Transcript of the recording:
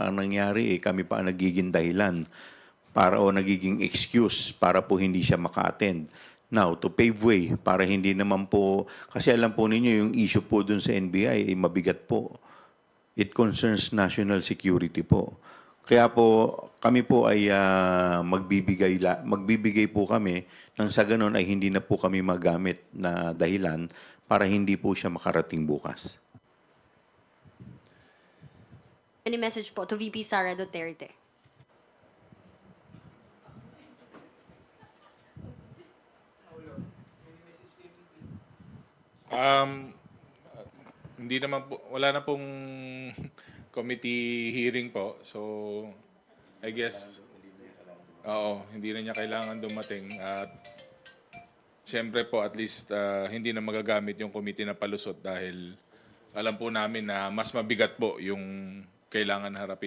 Ang nangyari kami pa ang nagiging dahilan para o nagiging excuse para po hindi siya maka-attend. Now, to pave way, para hindi naman po, kasi alam po ninyo yung issue po dun sa NBI ay mabigat po. It concerns national security po. Kaya po, kami po ay magbibigay po kami nang sa ganun ay hindi na po kami magamit na dahilan para hindi po siya makarating bukas. Any message po to VP Sara Duterte? Hindi naman po, wala na pong committee hearing po. So, I guess, oo, hindi na niya kailangan dumating. At siyempre po, at least hindi na magagamit yung committee na palusot dahil alam po namin na mas mabigat po yung kailangan harapin.